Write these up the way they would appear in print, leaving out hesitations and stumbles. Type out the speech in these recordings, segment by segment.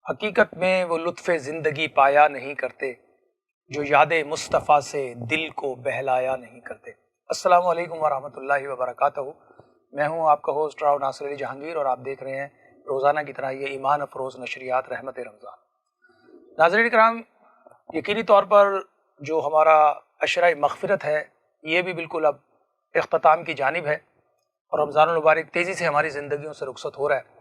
حقیقت میں وہ لطف زندگی پایا نہیں کرتے جو یاد مصطفیٰ سے دل کو بہلایا نہیں کرتے۔ السلام علیکم ورحمۃ اللہ وبرکاتہ۔ میں ہوں آپ کا ہوسٹ راؤ ناصر علی جہانگیر اور آپ دیکھ رہے ہیں روزانہ کی طرح یہ ایمان افروز نشریات رحمت رمضان۔ ناظرین کرام، یقینی طور پر جو ہمارا عشرہ مغفرت ہے یہ بھی بالکل اب اختتام کی جانب ہے، اور رمضان المبارک تیزی سے ہماری زندگیوں سے رخصت ہو رہا ہے۔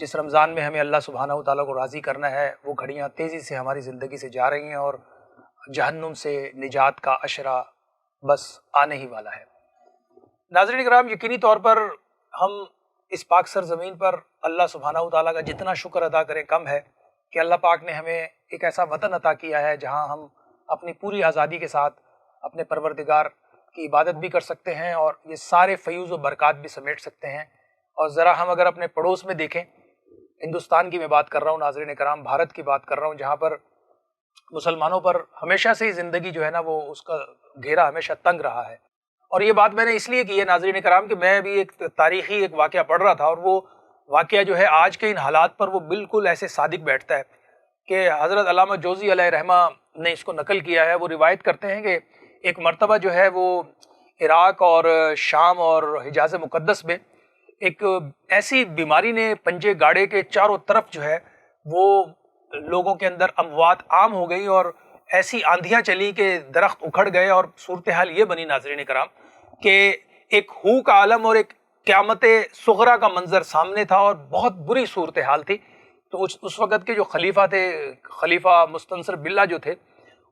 جس رمضان میں ہمیں اللہ سبحانہ و تعالیٰ کو راضی کرنا ہے وہ گھڑیاں تیزی سے ہماری زندگی سے جا رہی ہیں، اور جہنم سے نجات کا عشرہ بس آنے ہی والا ہے۔ ناظرین کرام، یقینی طور پر ہم اس پاک سرزمین پر اللہ سبحانہ و تعالیٰ کا جتنا شکر ادا کریں کم ہے کہ اللہ پاک نے ہمیں ایک ایسا وطن عطا کیا ہے جہاں ہم اپنی پوری آزادی کے ساتھ اپنے پروردگار کی عبادت بھی کر سکتے ہیں اور یہ سارے فیوز و برکات بھی سمیٹ سکتے ہیں۔ اور ذرا ہم اگر اپنے پڑوس میں دیکھیں، ہندوستان کی میں بات کر رہا ہوں ناظرین کرام، بھارت کی بات کر رہا ہوں، جہاں پر مسلمانوں پر ہمیشہ سے ہی زندگی جو ہے نا وہ اس کا گھیرا ہمیشہ تنگ رہا ہے۔ اور یہ بات میں نے اس لیے کی ہے ناظرین کرام کہ میں بھی ایک تاریخی ایک واقعہ پڑھ رہا تھا، اور وہ واقعہ جو ہے آج کے ان حالات پر وہ بالکل ایسے صادق بیٹھتا ہے کہ حضرت علامہ جوزی علیہ رحمہ نے اس کو نقل کیا ہے۔ وہ روایت کرتے ہیں کہ ایک مرتبہ جو ہے وہ عراق اور شام اور حجاز مقدس میں ایک ایسی بیماری نے پنجے گاڑے کے چاروں طرف جو ہے وہ لوگوں کے اندر اموات عام ہو گئی، اور ایسی آندھیاں چلی کہ درخت اکھڑ گئے، اور صورتحال یہ بنی ناظرین کرام کہ ایک ہو کا عالم اور ایک قیامت صغریٰ کا منظر سامنے تھا، اور بہت بری صورتحال تھی۔ تو اس وقت کے جو خلیفہ تھے، خلیفہ مستنصر باللہ جو تھے،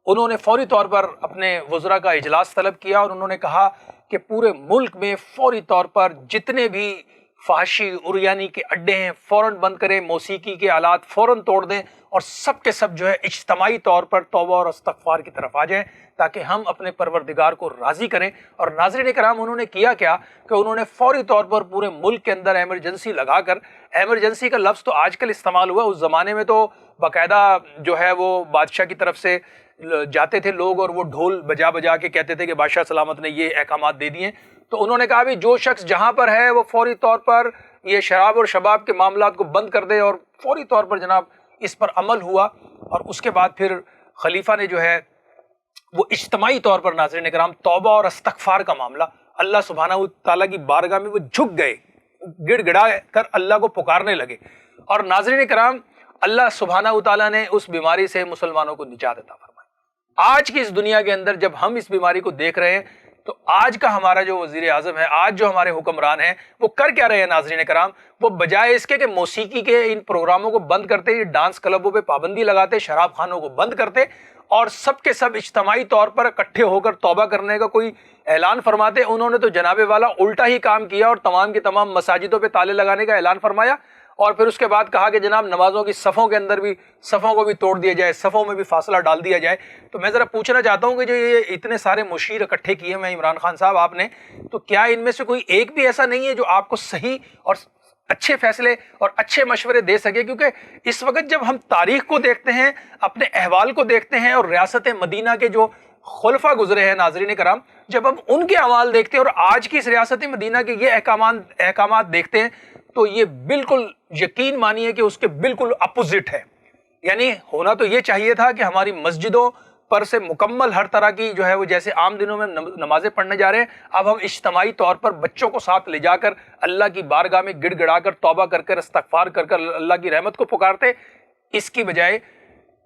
انہوں نے فوری طور پر اپنے وزراء کا اجلاس طلب کیا، اور انہوں نے کہا کہ پورے ملک میں فوری طور پر جتنے بھی فحاشی عریانی کے اڈے ہیں فوراً بند کریں، موسیقی کے آلات فوراً توڑ دیں، اور سب کے سب جو ہے اجتماعی طور پر توبہ اور استغفار کی طرف آ جائیں تاکہ ہم اپنے پروردگار کو راضی کریں۔ اور ناظرین کرام، انہوں نے کیا کیا کہ انہوں نے فوری طور پر پورے ملک کے اندر ایمرجنسی لگا کر، ایمرجنسی کا لفظ تو آج کل استعمال ہوا، اس زمانے میں تو باقاعدہ جو ہے وہ بادشاہ کی طرف سے جاتے تھے لوگ اور وہ ڈھول بجا بجا کے کہتے تھے کہ بادشاہ سلامت نے یہ احکامات دے دیے۔ تو انہوں نے کہا بھی جو شخص جہاں پر ہے وہ فوری طور پر یہ شراب اور شباب کے معاملات کو بند کر دے، اور فوری طور پر جناب اس پر عمل ہوا۔ اور اس کے بعد پھر خلیفہ نے جو ہے وہ اجتماعی طور پر ناظرین کرام توبہ اور استغفار کا معاملہ اللہ سبحانہ و تعالیٰ کی بارگاہ میں وہ جھک گئے، گڑ گڑا کر اللہ کو پکارنے لگے، اور ناظرین کرام اللہ سبحانہ و تعالیٰ نے اس بیماری سے مسلمانوں کو نجات عطا فرمائی۔ آج کی اس دنیا کے اندر جب ہم اس بیماری کو دیکھ رہے ہیں تو آج کا ہمارا جو وزیر اعظم ہے، آج جو ہمارے حکمران ہیں، وہ کر کیا رہے ہیں ناظرین کرام؟ وہ بجائے اس کے کہ موسیقی کے ان پروگراموں کو بند کرتے، یہ ڈانس کلبوں پہ پابندی لگاتے، شراب خانوں کو بند کرتے، اور سب کے سب اجتماعی طور پر اکٹھے ہو کر توبہ کرنے کا کوئی اعلان فرماتے، انہوں نے تو جناب والا الٹا ہی کام کیا اور تمام کی تمام مساجدوں پہ تالے لگانے کا اعلان فرمایا، اور پھر اس کے بعد کہا کہ جناب نمازوں کی صفوں کے اندر بھی صفوں کو بھی توڑ دیا جائے، صفوں میں بھی فاصلہ ڈال دیا جائے۔ تو میں ذرا پوچھنا چاہتا ہوں کہ جو یہ اتنے سارے مشیر اکٹھے کیے ہیں عمران خان صاحب آپ نے، تو کیا ان میں سے کوئی ایک بھی ایسا نہیں ہے جو آپ کو صحیح اور اچھے فیصلے اور اچھے مشورے دے سکے؟ کیونکہ اس وقت جب ہم تاریخ کو دیکھتے ہیں، اپنے احوال کو دیکھتے ہیں، اور ریاست مدینہ کے جو خلفاء گزرے ہیں ناظرین کرام، جب ہم ان کے اعمال دیکھتے ہیں اور آج کی اس ریاست مدینہ کے یہ احکامات دیکھتے ہیں تو یہ بالکل یقین مانیے کہ اس کے بالکل اپوزٹ ہے۔ یعنی ہونا تو یہ چاہیے تھا کہ ہماری مسجدوں پر سے مکمل ہر طرح کی جو ہے وہ جیسے عام دنوں میں نمازیں پڑھنے جا رہے ہیں، اب ہم اجتماعی طور پر بچوں کو ساتھ لے جا کر اللہ کی بارگاہ میں گڑ گڑا کر توبہ کر کر استغفار کر کر اللہ کی رحمت کو پکارتے، اس کی بجائے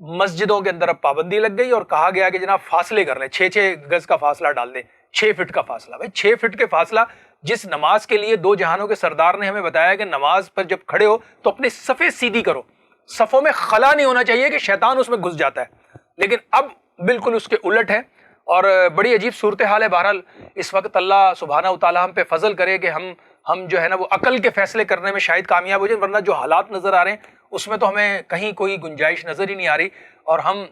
مسجدوں کے اندر اب پابندی لگ گئی اور کہا گیا کہ جناب فاصلے کر لیں، 6 گز کا فاصلہ ڈال دیں۔ 6 فٹ کا فاصلہ. بھائی 6 فٹ کے فاصلہ جس نماز کے لیے دو جہانوں کے سردار نے ہمیں بتایا کہ نماز پر جب کھڑے ہو تو اپنی صفیں سیدھی کرو, صفوں میں خلا نہیں ہونا چاہیے کہ شیطان اس میں گھس جاتا ہے, لیکن اب بالکل اس کے الٹ ہے اور بڑی عجیب صورتحال ہے. بہرحال اس وقت اللہ سبحانہ وتعالی ہم پہ فضل کرے کہ ہم جو ہے نا وہ عقل کے فیصلے کرنے میں شاید کامیاب ہو جائیں, ورنہ جو حالات نظر آ رہے ہیں اس میں تو ہمیں کہیں کوئی گنجائش نظر ہی نہیں آ رہی اور ہم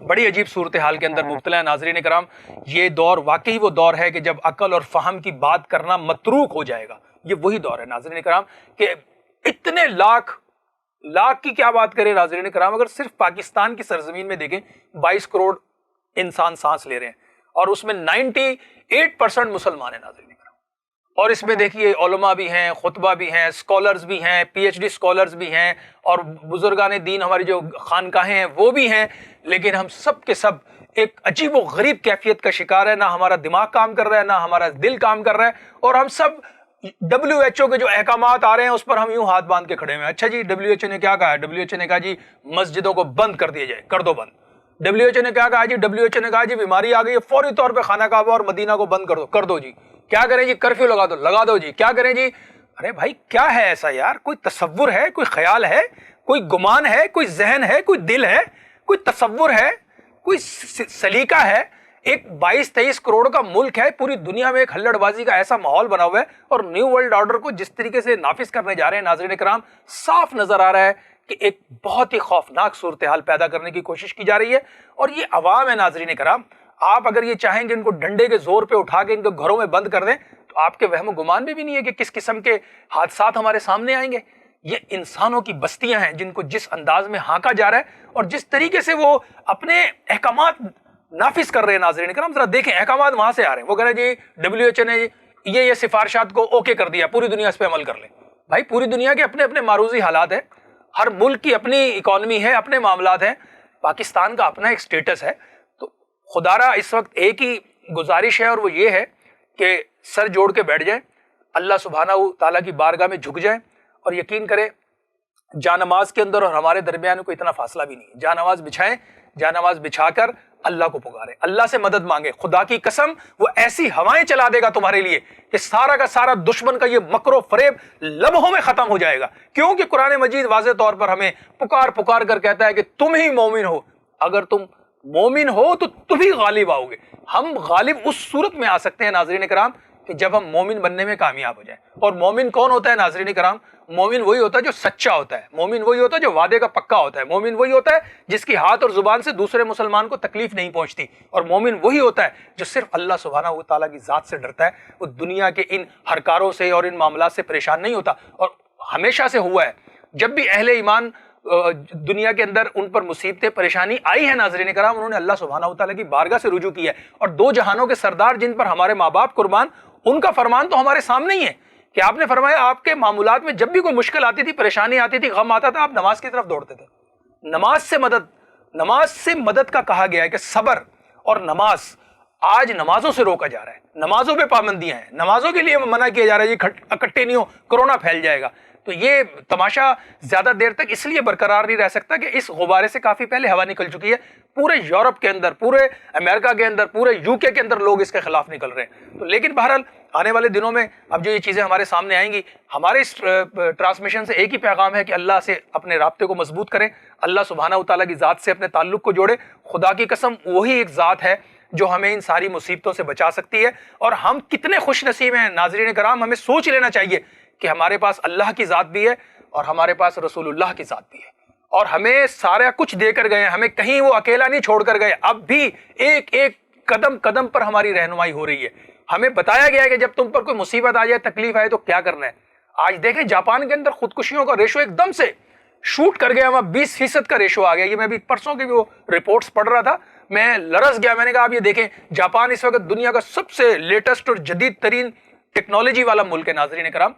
بڑی عجیب صورتحال کے اندر مبتلا ہے. ناظرین کرام, یہ دور واقعی وہ دور ہے کہ جب عقل اور فہم کی بات کرنا متروک ہو جائے گا. یہ وہی دور ہے ناظرین کرام کہ اتنے لاکھ کی کیا بات کریں ناظرین کرام, اگر صرف پاکستان کی سرزمین میں دیکھیں 22 کروڑ انسان سانس لے رہے ہیں اور اس میں 98% مسلمان ہیں ناظرین کرام. اور اس میں دیکھیے علماء بھی ہیں, خطبہ بھی ہیں, اسکالرز بھی ہیں, PhD اسکالرز بھی ہیں اور بزرگان دین ہماری جو خانقاہیں ہیں وہ بھی ہیں, لیکن ہم سب کے سب ایک عجیب و غریب کیفیت کا شکار ہے. نہ ہمارا دماغ کام کر رہا ہے, نہ ہمارا دل کام کر رہا ہے, اور ہم سب WHO کے جو احکامات آ رہے ہیں اس پر ہم یوں ہاتھ باندھ کے کھڑے ہوئے ہیں. اچھا جی WHO نے کیا کہا ہے؟ WHO نے کہا جی مسجدوں کو بند کر دیا جائے, کر دو بند. WHO نے کیا کہا جی؟ WHO نے کہا جی بیماری آ گئی ہے, فوری طور پہ خانہ کعبہ اور مدینہ کو بند کر دو جی. کیا کریں جی؟ کرفیو لگا دو جی. کیا کریں جی؟ ارے بھائی کیا ہے ایسا یار؟ کوئی تصور ہے, کوئی خیال ہے, کوئی گمان ہے, کوئی ذہن ہے, کوئی دل ہے, کوئی تصور ہے, کوئی سلیقہ ہے؟ ایک 22-23 کروڑ کا ملک ہے, پوری دنیا میں ایک ہلڑ بازی کا ایسا ماحول بنا ہوا ہے اور نیو ورلڈ آرڈر کو جس طریقے سے نافذ کرنے جا رہے ہیں ناظرین کرام, صاف نظر آ رہا ہے کہ ایک بہت ہی خوفناک صورتحال پیدا کرنے کی کوشش کی جا رہی ہے. اور یہ عوام ہے ناظرین کرام, آپ اگر یہ چاہیں کہ ان کو ڈنڈے کے زور پہ اٹھا کے ان کو گھروں میں بند کر دیں تو آپ کے وہم و گمان بھی نہیں ہے کہ کس قسم کے حادثات ہمارے سامنے آئیں گے. یہ انسانوں کی بستیاں ہیں جن کو جس انداز میں ہانکا جا رہا ہے اور جس طریقے سے وہ اپنے احکامات نافذ کر رہے ہیں ناظرین کرام. ذرا دیکھیں احکامات وہاں سے آ رہے ہیں, وہ کہہ رہے ہیں جی WHO نے یہ سفارشات کو اوکے کر دیا, پوری دنیا اس پہ عمل کر لے. بھائی پوری دنیا کے اپنے اپنے معروضی حالات ہیں, ہر ملک کی اپنی اکانومی ہے, اپنے معاملات ہیں, پاکستان کا اپنا ایک سٹیٹس ہے. تو خدارا اس وقت ایک ہی گزارش ہے اور وہ یہ ہے کہ سر جوڑ کے بیٹھ جائیں, اللہ سبحانہ تعالیٰ کی بارگاہ میں جھک جائیں اور یقین کریں جانماز کے اندر اور ہمارے درمیان کوئی اتنا فاصلہ بھی نہیں ہے. جانماز بچھائیں, جانماز بچھا کر اللہ کو پکاریں, اللہ سے مدد مانگے. خدا کی قسم وہ ایسی ہوائیں چلا دے گا تمہارے لیے کہ سارا کا سارا دشمن کا یہ مکر و فریب لمحوں میں ختم ہو جائے گا. کیونکہ قرآن مجید واضح طور پر ہمیں پکار کر کہتا ہے کہ تم ہی مومن ہو. اگر تم مومن ہو تو تم ہی غالب آؤ گے. ہم غالب اس صورت میں آ سکتے ہیں ناظرین کرام کہ جب ہم مومن بننے میں کامیاب ہو جائیں. اور مومن کون ہوتا ہے ناظرین کرام؟ مومن وہی ہوتا ہے جو سچا ہوتا ہے, مومن وہی ہوتا ہے جو وعدے کا پکا ہوتا ہے, مومن وہی ہوتا ہے جس کی ہاتھ اور زبان سے دوسرے مسلمان کو تکلیف نہیں پہنچتی, اور مومن وہی ہوتا ہے جو صرف اللہ سبحانہ و تعالیٰ کی ذات سے ڈرتا ہے. وہ دنیا کے ان ہرکاروں سے اور ان معاملات سے پریشان نہیں ہوتا, اور ہمیشہ سے ہوا ہے. جب بھی اہل ایمان دنیا کے اندر ان پر مصیبتیں پریشانی آئی ہے ناظرین کرام, انہوں نے اللہ سبحانہ و تعالیٰ کی بارگاہ سے رجوع کی ہے. اور دو جہانوں کے سردار جن پر ہمارے ماں باپ قربان, ان کا فرمان تو ہمارے سامنے ہی ہے کہ آپ نے فرمایا آپ کے معاملات میں جب بھی کوئی مشکل آتی تھی, پریشانی آتی تھی, غم آتا تھا, آپ نماز کی طرف دوڑتے تھے. نماز سے مدد کا کہا گیا ہے کہ صبر اور نماز آج نمازوں سے روکا جا رہا ہے, نمازوں پہ پابندیاں ہیں, نمازوں کے لیے منع کیا جا رہا ہے جی اکٹھے نہیں ہو, کرونا پھیل جائے گا. تو یہ تماشا زیادہ دیر تک اس لیے برقرار نہیں رہ سکتا کہ اس غبارے سے کافی پہلے ہوا نکل چکی ہے. پورے یورپ کے اندر, پورے امریکہ کے اندر, پورے UK کے اندر لوگ اس کے خلاف نکل رہے ہیں. تو لیکن بہرحال آنے والے دنوں میں اب جو یہ چیزیں ہمارے سامنے آئیں گی, ہمارے اس ٹرانسمیشن سے ایک ہی پیغام ہے کہ اللہ سے اپنے رابطے کو مضبوط کریں, اللہ سبحانہ و تعالیٰ کی ذات سے اپنے تعلق کو جوڑیں. خدا کی قسم وہی ایک ذات ہے جو ہمیں ان ساری مصیبتوں سے بچا سکتی ہے. اور ہم کتنے خوش نصیب ہیں ناظرین کرام, ہمیں سوچ لینا چاہیے کہ ہمارے پاس اللہ کی ذات بھی ہے اور ہمارے پاس رسول اللہ کی ذات بھی ہے, اور ہمیں سارا کچھ دے کر گئے, ہمیں کہیں وہ اکیلا نہیں چھوڑ کر گئے. اب بھی ایک ایک قدم قدم پر ہماری رہنمائی ہو رہی ہے. ہمیں بتایا گیا ہے کہ جب تم پر کوئی مصیبت آ جائے, تکلیف آئے تو کیا کرنا ہے. آج دیکھیں جاپان کے اندر خودکشیوں کا ریشو ایک دم سے شوٹ کر گیا, وہاں 20% کا ریشو آ گیا. یہ میں بھی پرسوں کی وہ رپورٹس پڑھ رہا تھا, میں لرز گیا. میں نے کہا آپ یہ دیکھیں جاپان اس وقت دنیا کا سب سے لیٹسٹ اور جدید ترین ٹیکنالوجی والا ملک ہے ناظرین کرام.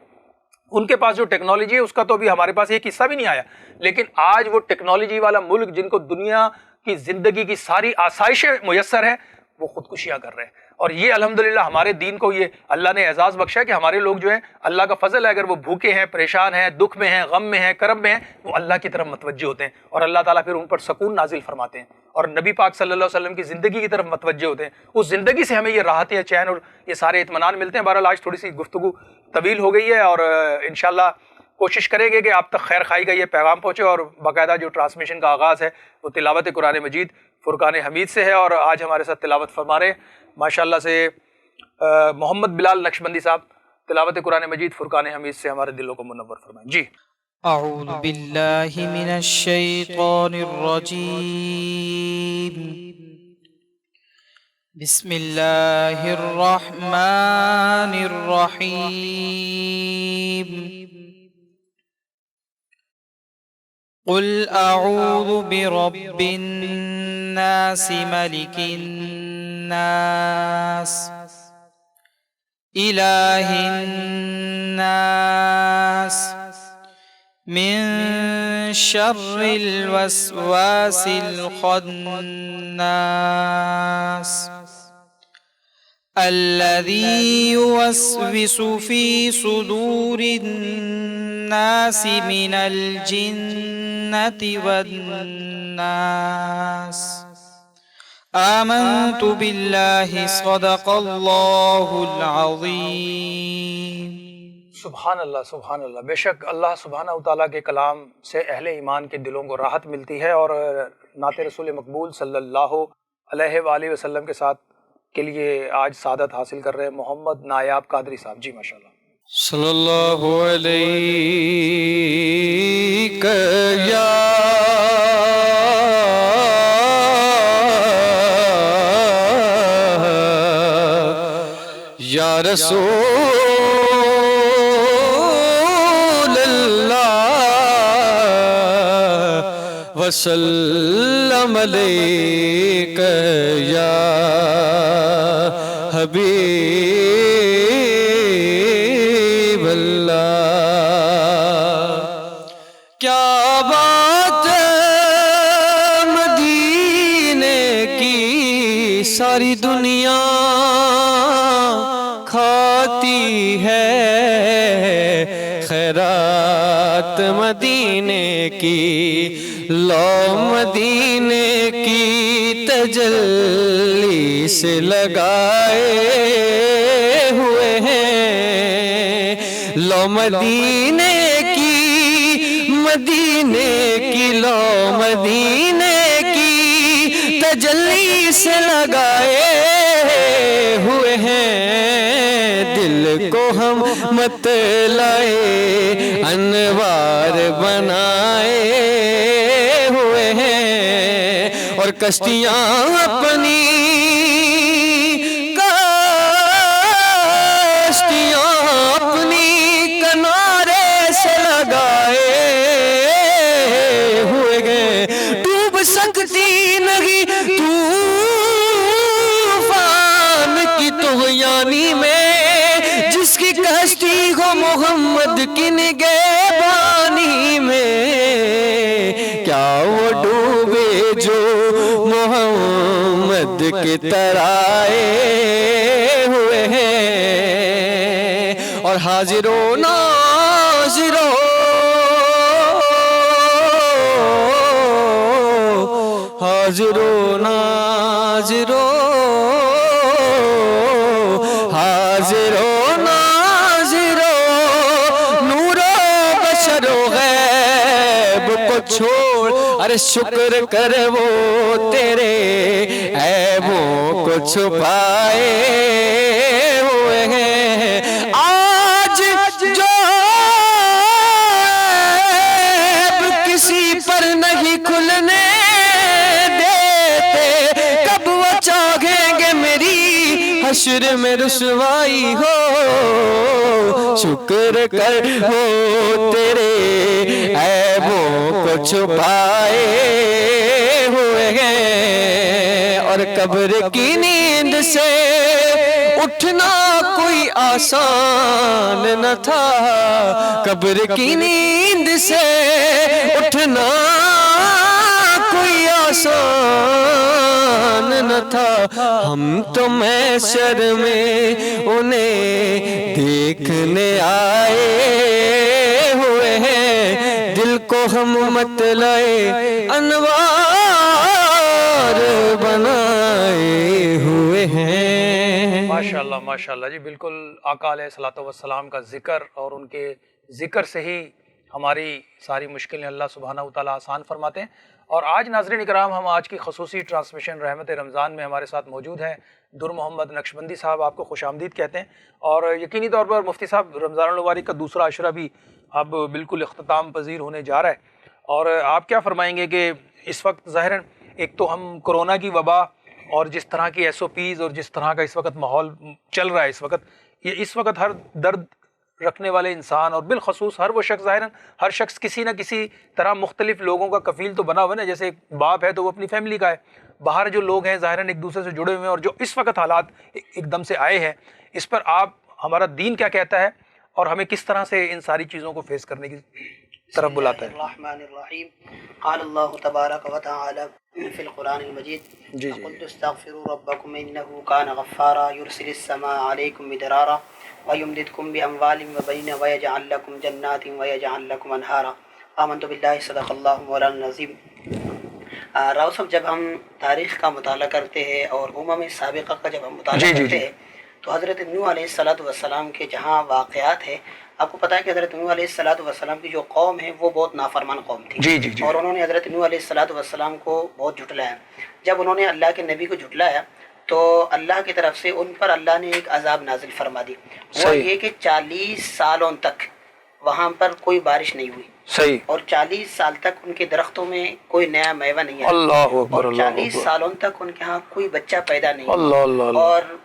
ان کے پاس جو ٹیکنالوجی ہے اس کا تو ابھی ہمارے پاس ایک حصہ بھی نہیں آیا, لیکن آج وہ ٹیکنالوجی والا ملک جن کو دنیا کی زندگی کی ساری آسائشیں میسر ہیں, وہ خودکشیاں کر رہے ہیں. اور یہ الحمدللہ ہمارے دین کو یہ اللہ نے اعزاز بخشا ہے کہ ہمارے لوگ جو ہیں, اللہ کا فضل ہے, اگر وہ بھوکے ہیں, پریشان ہیں, دکھ میں ہیں, غم میں ہیں, کرب میں ہیں, وہ اللہ کی طرف متوجہ ہوتے ہیں اور اللہ تعالیٰ پھر ان پر سکون نازل فرماتے ہیں. اور نبی پاک صلی اللہ علیہ وسلم کی زندگی کی طرف متوجہ ہوتے ہیں، اس زندگی سے ہمیں یہ راحت یا چین اور یہ سارے اطمینان ملتے ہیں۔ بہرحال آج تھوڑی سی گفتگو طویل ہو گئی ہے، اور انشاءاللہ کوشش کریں گے کہ آپ تک خیر خائی کا یہ پیغام پہنچے، اور باقاعدہ جو ٹرانسمیشن کا آغاز ہے وہ تلاوت قرآن مجید فرقان حمید سے ہے، اور آج ہمارے ساتھ تلاوت فرما رہے ہیں ماشاءاللہ سے محمد بلال نقشبندی صاحب۔ تلاوت قرآن مجید فرقان حمید سے ہمارے دلوں کو منور فرمائیں جی۔ اعوذ باللہ من الشیطان الرجیم، بسم اللہ الرحمن الرحیم، قل اعوذ برب الناس ملک الناس الہ الناس من شر الوسواس الخناس الذي يوسوس في صدور الناس من الجنة والناس۔ آمنت بالله صدق الله العظيم۔ سبحان اللہ سبحان اللہ، بے شک اللہ سبحانہ وتعالیٰ کے کلام سے اہل ایمان کے دلوں کو راحت ملتی ہے، اور نعت رسول مقبول صلی اللہ علیہ وآلہ وسلم کے ساتھ کے لیے آج سعادت حاصل کر رہے ہیں محمد نایاب قادری صاحب جی ماشاءاللہ۔ صلی اللہ علیہ یا رسول اللہ وسلم علیک یا حبیب اللہ۔ کیا بات ہے مدینے کی، ساری دنیا کھاتی ہے خیرات مدینے کی، لو مدینے کی تجلی سے لگائے ہوئے ہیں، لو مدینے کی لو مدینے کی تجلی سے لگائے ہوئے ہیں، دل کو ہم مت لائے انوار بنائے ہوئے ہیں، اور کشتیاں اپنی کنارے سے لگائے ہوئے گئے، ڈوب سکتی نہیں طوفان کی طغیانی میں، جس کی کشتی ہو محمد کی نگہبانی میں، کیا وہ ڈوبے جو محمد کے ترائے ہوئے ہیں، اور حاضر و ناظر حاضر و ناظر حاضر و ناظر نور و بشر و غیب کو چھوڑ، ارے شکر کر وہ تیرے عیبوں کو چھپائے ہوئے ہیں، آج جو عیب کسی پر نہیں کھلنے دیتے، کب وہ چاہیں گے میری حشر میں رسوائی ہو، شکر کر وہ تیرے عیبوں کو چھپائے ہوئے ہیں، اور قبر کی نیند سے اٹھنا کوئی آسان نہ تھا، قبر کی نیند سے اٹھنا کوئی آسان نہ تھا، ہم تو محشر میں انہیں دیکھنے آئے ہوئے ہیں، دل کو ہم مت لائے انوار بنائے ہوئے ہیں۔ ماشاءاللہ ماشاءاللہ جی، بالکل آقا علیہ الصلوۃ والسلام کا ذکر اور ان کے ذکر سے ہی ہماری ساری مشکلیں اللہ سبحانہ و تعالیٰ آسان فرماتے ہیں۔ اور آج ناظرین اکرام، ہم آج کی خصوصی ٹرانسمیشن رحمت رمضان میں ہمارے ساتھ موجود ہیں در محمد نقشبندی صاحب، آپ کو خوش آمدید کہتے ہیں۔ اور یقینی طور پر مفتی صاحب، رمضان المبارک کا دوسرا عشرہ بھی اب بالکل اختتام پذیر ہونے جا رہا ہے، اور آپ کیا فرمائیں گے کہ اس وقت ظاہراً ایک تو ہم کرونا کی وبا اور جس طرح کی ایس او پیز اور جس طرح کا اس وقت ماحول چل رہا ہے، اس وقت ہر درد رکھنے والے انسان اور بالخصوص ہر وہ شخص، ظاہراً ہر شخص کسی نہ کسی طرح مختلف لوگوں کا کفیل تو بنا ہوا ہے نا، جیسے ایک باپ ہے تو وہ اپنی فیملی کا ہے، باہر جو لوگ ہیں ظاہراً ایک دوسرے سے جڑے ہوئے ہیں، اور جو اس وقت حالات ایک دم سے آئے ہیں، اس پر آپ ہمارا دین کیا کہتا ہے اور ہمیں کس طرح سے ان ساری چیزوں کو فیس کرنے کی طرف بلاتا ہے؟ الرحمن الرحیم قال اللہ تبارک و تعالی فی القرآن المجید جی فقلت استغفروا ربکم انه کان غفارا یرسل السماء علیکم مدرارا ویمددکم باموال وبنین ویجعل لکم جنات ویجعل لکم انہارا آمنت باللہ صدق اللہ مولانا العظیم۔ راؤ صاحب، جب ہم تاریخ کا مطالعہ کرتے ہیں اور امم سابقہ کا جب ہم مطالعہ کرتے ہیں تو حضرت نوح علیہ السلام کے جہاں واقعات ہیں، آپ کو پتہ ہے کہ حضرت نوح علیہ السلام کی جو قوم ہے وہ بہت نافرمان قوم تھی، اور انہوں نے حضرت نوح علیہ السلام کو بہت جھٹلایا۔ جب انہوں نے اللہ کے نبی کو جھٹلایا تو اللہ کی طرف سے ان پر اللہ نے ایک عذاب نازل فرما دی، وہ یہ کہ 40 سالوں تک وہاں پر کوئی بارش نہیں ہوئی، اور 40 سال تک ان کے درختوں میں کوئی نیا میوہ نہیں آیا، اور 40 سالوں تک ان کے ہاں کوئی بچہ پیدا نہیں ہوا، اور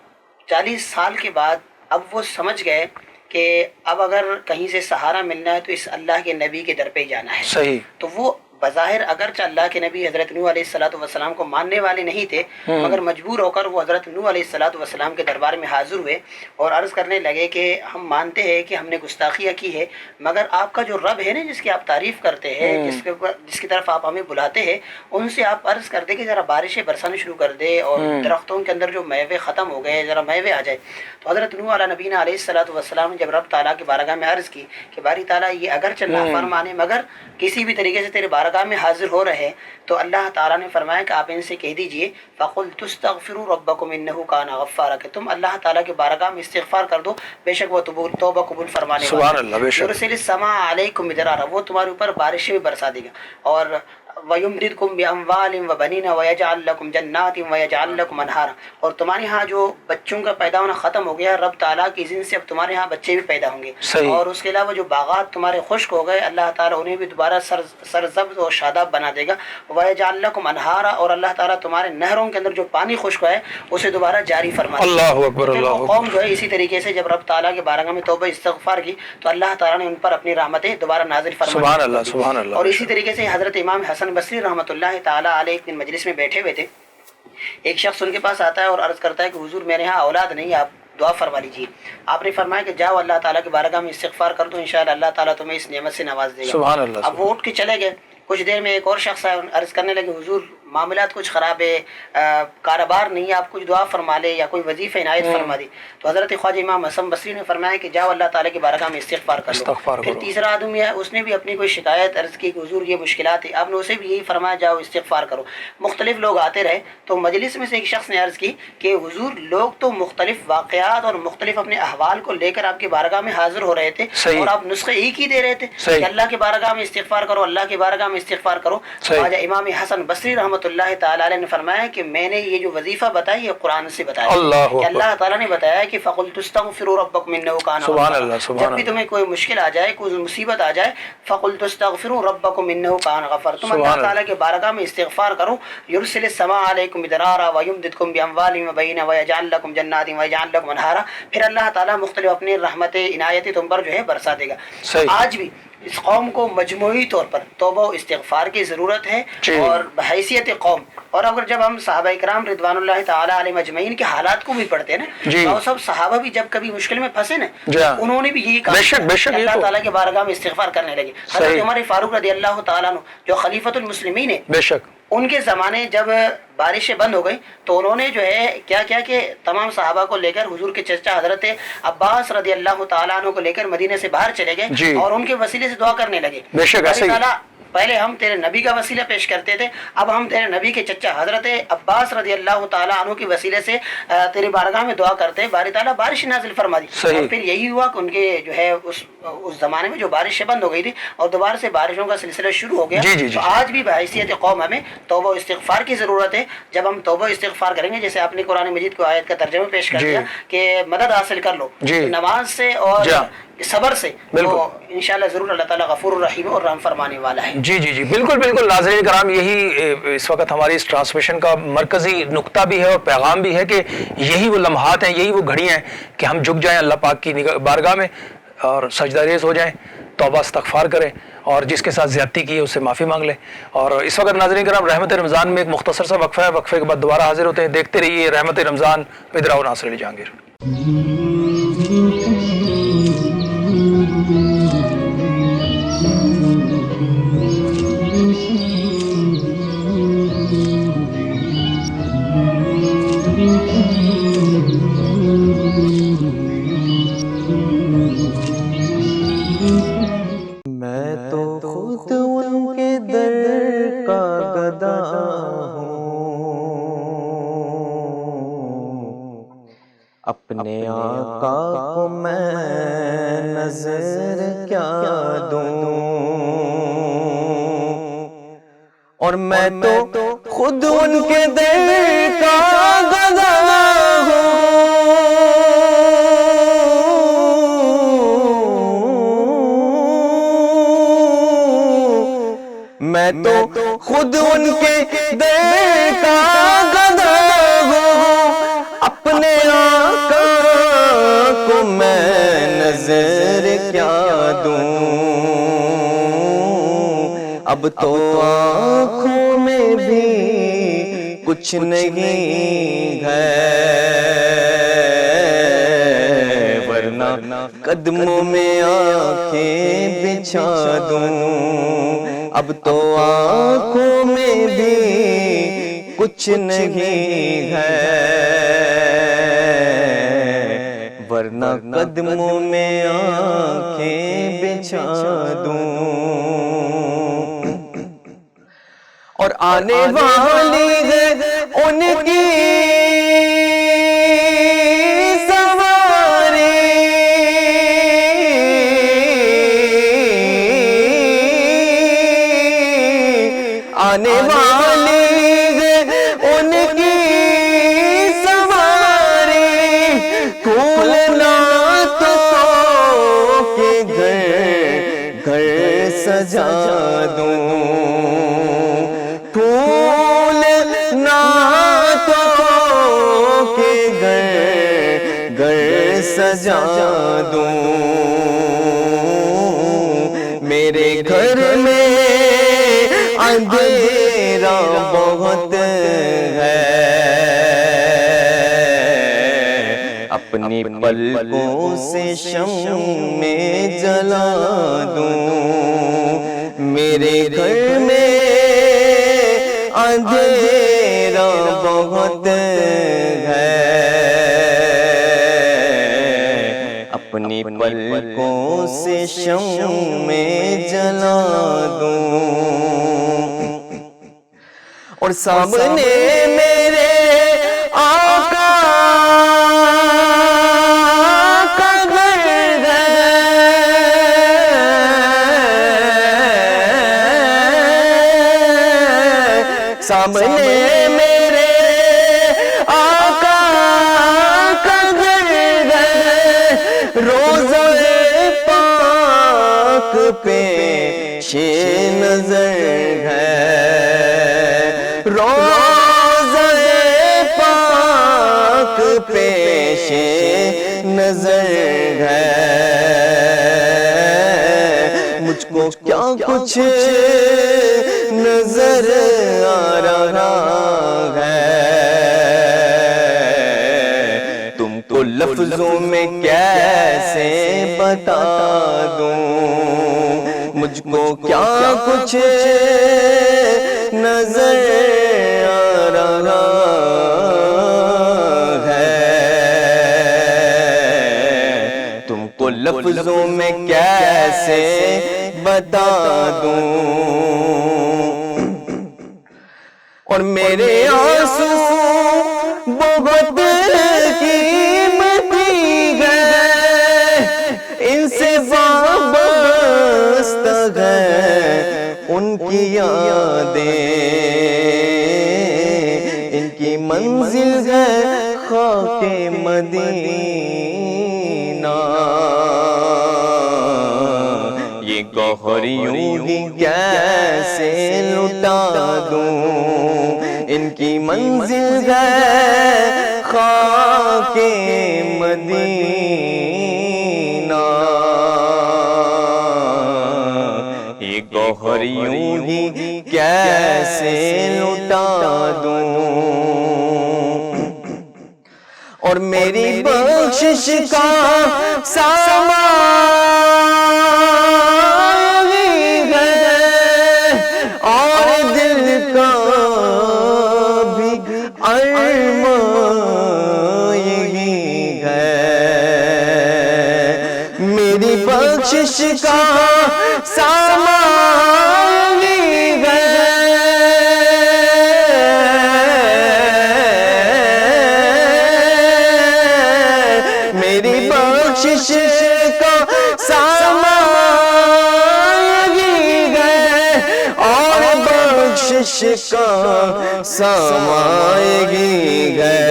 40 سال کے بعد اب وہ سمجھ گئے کہ اب اگر کہیں سے سہارا ملنا ہے تو اس اللہ کے نبی کے در پہ ہی جانا ہے۔ تو وہ بظاہر اگرچہ اللہ کے نبی حضرت نوح علیہ السلام کو ماننے والے نہیں تھے، مگر مجبور ہو کر وہ حضرت نوح علیہ السلام کے دربار میں حاضر ہوئے اور عرض کرنے لگے کہ ہم مانتے ہیں کہ ہم نے گستاخیاں کی ہے، مگر آپ کا جو رب ہے نا، جس کی آپ تعریف کرتے ہیں، جس کی طرف آپ ہمیں بلاتے ہیں، ان سے آپ عرض کر دیں کہ ذرا بارشیں برسانا شروع کر دے اور درختوں کے اندر جو میوے ختم ہو گئے ذرا میوے آ جائے۔ تو حضرت نوح علیہ نبینا علیہ السلام نے جب رب تعالیٰ کی بارگاہ میں عرض کی کہ باری تعالیٰ یہ اگرچہ نافرمان مگر کسی بھی طریقے سے تیرے بارگاہ میں حاضر ہو رہے، تو اللہ تعالیٰ نے فرمایا کہ آپ ان سے کہہ دیجئے فَقُلْتُ اسْتَغْفِرُوا رَبَّكُمْ إِنَّهُ كَانَ غَفَّارًا، کہ تم اللہ تعالیٰ کے بارگاہ میں استغفار کر دو، بے شک وہ توبہ قبول فرمانے والا ہے۔ يُرْسِلِ السَّمَاءَ عَلَيْكُمْ مِدْرَارًا، وہ تمہارے اوپر بارشیں بھی برسا دے گا، اور وَيُمْدِدْكُمْ بِأَمْوَالٍ وَبَنِينَ وَيَجْعَلْ لَكُمْ جَنَّاتٍ وَيَجْعَلْ لَكُمْ أَنْهَارًا، اور تمہارے ہاں جو بچوں کا پیدا ہونا ختم ہو گیا، رب تعالیٰ کی اذن سے اب تمہارے ہاں بچے بھی پیدا ہوں گے، اور اس کے علاوہ جو باغات تمہارے خشک ہو گئے اللہ تعالیٰ انہیں بھی دوبارہ سرسبز اور شاداب بنا دے گا، وَيَجْعَلْ لَكُمْ أَنْهَارًا، اور اللہ تعالیٰ تمہارے نہروں کے اندر جو پانی خشک ہے اسے دوبارہ جاری فرما دے گا۔ اللہ اکبر، اللہ اکبر۔ قوم جو ہے اسی طریقے سے جب رب تعالیٰ کے بارگاہ میں توبہ استغفار کی تو اللہ تعالیٰ نے ان پر اپنی رحمتیں دوبارہ نازل فرما دی۔ سبحان اللہ، سبحان اللہ۔ اور اسی طریقے سے حضرت امام حسن بصری رحمۃ اللہ تعالیٰ علیہ ایک دن مجلس میں بیٹھے ہوئے تھے، ایک شخص ان کے پاس آتا ہے اور عرض کرتا ہے کہ حضور میرے ہاں اولاد نہیں، آپ دعا فرما لیجیے۔ آپ نے فرمایا کہ جاؤ اللہ تعالیٰ کی بارگاہ میں استغفار کر دو، انشاءاللہ اللہ تعالیٰ تمہیں اس نعمت سے نواز دے گا۔ سبحان اللہ۔ اب وہ اٹھ کے چلے گئے، کچھ دیر میں ایک اور شخص آیا، عرض کرنے لگے حضور معاملات کچھ خراب ہے، کاروبار نہیں ہے، آپ کچھ دعا فرما لے یا کوئی وظیفہ عنایت فرما دے۔ تو حضرت خواجہ امام حسن بصری نے فرمایا کہ جاؤ اللہ تعالیٰ کی بارگاہ میں استغفار کر لو۔ پھر تیسرا آدمی ہے، اس نے بھی اپنی کوئی شکایت عرض کی کہ حضور یہ مشکلات ہے، آپ نے اسے بھی یہی فرمایا جاؤ استغفار کرو۔ مختلف لوگ آتے رہے تو مجلس میں سے ایک شخص نے عرض کی کہ حضور لوگ تو مختلف واقعات اور مختلف اپنے احوال کو لے کر آپ کی بارگاہ میں حاضر ہو رہے تھے اور آپ نسخے ایک ہی دے رہے تھے کہ اللہ کی بارگاہ میں استغفار کرو، اللہ کی بارگاہ میں استغفار کرو۔ خواجہ امام حسن بصری رحمۃ اللہ تعالیٰ علیہ نے فرمایا کہ میں نے یہ جو وظیفہ بتایا یہ قرآن سے بتایا کہ اللہ تعالیٰ نے بتایا کہ فَقُلْتُ اسْتَغْفِرُوا رَبَّكُمْ إِنَّهُ كَانَ غَفَّارًا، جب بھی تمہیں کوئی مشکل آ جائے، کوئی مصیبت آ جائے، فَقُلْتُ اسْتَغْفِرُوا رَبَّكُمْ إِنَّهُ كَانَ غَفَّارًا، تم اللہ تعالیٰ کے بارگاہ میں استغفار کرو، يُرْسِلِ السَّمَاءَ عَلَيْكُمْ مِدْرَارًا وَيُمْدِدْكُمْ بِأَمْوَالٍ وَبَنِينَ وَيَجْعَلْ لَكُمْ جَنَّاتٍ وَيَجْعَلْ لَكُمْ أَنْهَارًا، پھر اللہ تعالیٰ مختلف اپنی رحمت عنایت تم پر جو ہے برسا دے گا۔ آج بھی اس قوم کو مجموعی طور پر توبہ و استغفار کی ضرورت ہے، اور بحیثیت قوم، اور اگر جب ہم صحابہ اکرام رضوان اللہ تعالیٰ علیہ مجمعین کے حالات کو بھی پڑھتے ہیں نا، تو سب صحابہ بھی جب کبھی مشکل میں پھنسے نا، انہوں نے بھی یہی کہا، اللہ تعالیٰ کے بارگاہ میں استغفار کرنے لگے۔ حضرت عمر فاروق رضی اللہ تعالیٰ عنہ جو خلیفۃ المسلمین ہیں، ان کے زمانے جب بارشیں بند ہو گئی تو انہوں نے جو ہے کیا کیا کہ تمام صحابہ کو لے کر حضور کے چچا حضرت عباس رضی اللہ تعالیٰ عنہ کو لے کر مدینے سے باہر چلے گئے جی. اور ان کے وسیلے سے دعا کرنے لگے. بے شک ایسے ہی. اللہ تعالیٰ پہلے ہم تیرے نبی کا وسیلہ پیش کرتے تھے, اب ہم تیرے نبی کے چچا حضرت عباس رضی اللہ تعالیٰ عنہ کے وسیلے سے تیری بارگاہ میں دعا کرتے ہیں, باری تعالیٰ بارش نازل فرما دی. اور پھر یہی ہوا کہ ان کے جو ہے اس زمانے میں جو بارشیں بند ہو گئی تھی اور دوبارہ سے بارشوں کا سلسلہ شروع ہو گیا. تو آج بھی بحیثیت قوم ہمیں توبہ و استغفار کی ضرورت ہے. جب ہم توبہ و استغفار کریں گے, جیسے آپ نے قرآن مجید کو آیت کا ترجمہ پیش کر دیا کہ مدد حاصل کر لو نماز سے اور صبر سے, تو انشاءاللہ ضرور اللہ تعالیٰ غفور الرحیم اور رحم فرمانے والا ہے. جی جی جی بالکل بالکل. ناظرین کرام, یہی اس وقت ہماری اس ٹرانسمیشن کا مرکزی نقطہ بھی ہے اور پیغام بھی ہے کہ یہی وہ لمحات ہیں, یہی وہ گھڑیاں ہیں کہ ہم جھک جائیں اللہ پاک کی بارگاہ میں اور سجدہ ریز ہو جائیں, توبہ استغفار کریں اور جس کے ساتھ زیادتی کی ہے اس سے معافی مانگ لیں. اور اس وقت ناظرین کرام رحمت رمضان میں ایک مختصر سا وقفہ ہے, وقفے کے بعد دوبارہ حاضر ہوتے ہیں. دیکھتے رہیے رحمت رمضان ود راؤ ناصر علی جہانگیر. میں تو خود ان کے در کا گدا ہوں, اپنے آقا کو میں نظر کیا دوں, اور میں تو خود ان کے در کا گدا ہوں, میں تو خود ان کے در کا گدا ہوں, اپنے آقا کو میں نظر کیا دوں. اب تو آنکھوں میں بھی کچھ نہیں ہے, ورنہ قدموں میں آنکھیں بچھا دوں. اب تو آنکھوں میں بھی کچھ نہیں ہے, ورنہ قدموں میں آنکھیں بچھا دوں. اور آنے والی ہے ان کی آنے والی ہے ان کی سواری, کھولنا تو کہ گھر گھر سجا دوں, کھولنا تو کہ گھر گھر سجا دوں. میرے گھر میں اندھیرا بہت ہے, اپنی پلکوں سے شمع جلا دوں. میرے گھر میں اندھیرا بہت ہے, اپنی پلکوں سے شمع جلا دوں. اور سامنے میرے آقا کا گھر ہے, سامنے میرے آقا کا گھر ہے, روضہ پاک پیش نظر ہے, روضہ پاک پیش نظر ہے. مجھ کو کیا کچھ نظر آ رہا ہے, تم کو لفظوں میں کیسے بتا دوں. مجھ کو کیا کچھ نظر آ رہا ہے، تم کو لفظوں میں کیسے بتا دوں، اور میرے آنسو بہت قیمتی ہے، ان سے وابستہ ہے ان کی یادیں، ان کی منزل ہے خاک مدینہ، یہ گوہر یوں ہی کیسے لٹا دوں، ان کی منزل ہے خاک مدینہ، یہ گوہر یوں ہی کیسے لٹا دوں، اور میری بخشش کا سامان ہے، اور دل کا بھی ارمان یہی ہے، میری بخشش کا سامان ہے، میری بخشش کا سامان ہے، اور بخشش کا سامان ہے،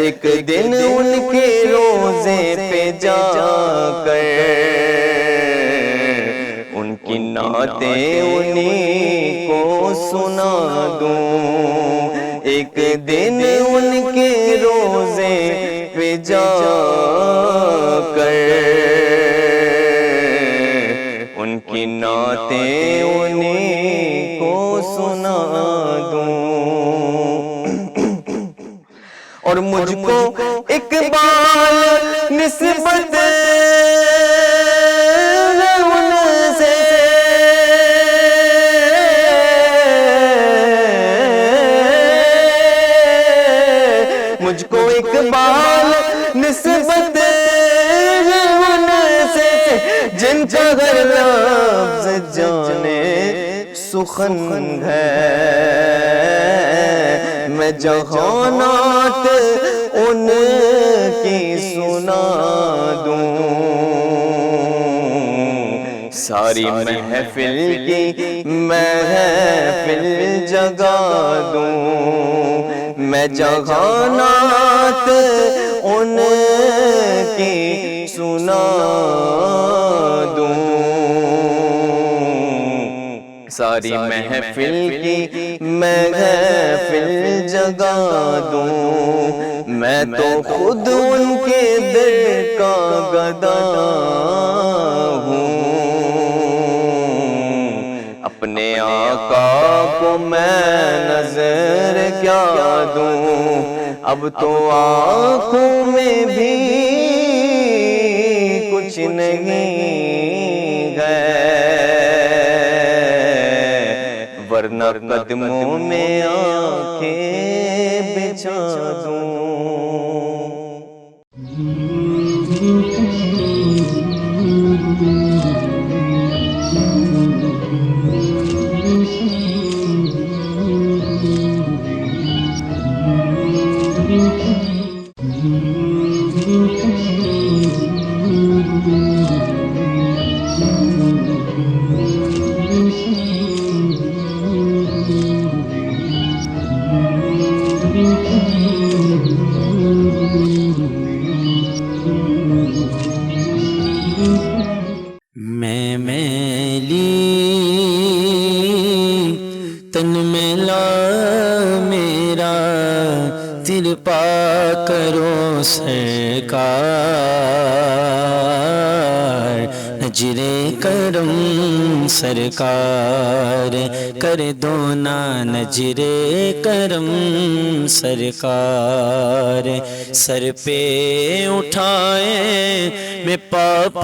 ایک دن ان کے روزے پہ جا کر ان کی نعتیں انہیں کو سنا دوں، ایک دن ان کے روزے پہ جا کر ان کی نعتیں انہیں کو سنا دوں، اور مجھ کو اقبال نسبت ان سے، مجھ کو اقبال نسبت ان سے، جن کا ہر لفظ جانے سخن ہے، میں جہانات ان کی سنا دوں، ساری محفل کی محفل جگا دوں، میں جہانات ان کی سنا دوں، ساری محفل کی محفل جگا دوں، میں تو خود ان کے دل کا گدا ہوں، اپنے آقا کو میں نظر کیا دوں، اب تو آنکھوں میں بھی کچھ نہیں ہے، ورنہ قدموں میں آنکھیں بچھا دوں۔ میں میلی تن میلا میرا دل پا کرو سرکار، نظر کرم سرکار، کر دو نا نظر کرم سرکار، سر پہ اٹھائے میں پاپ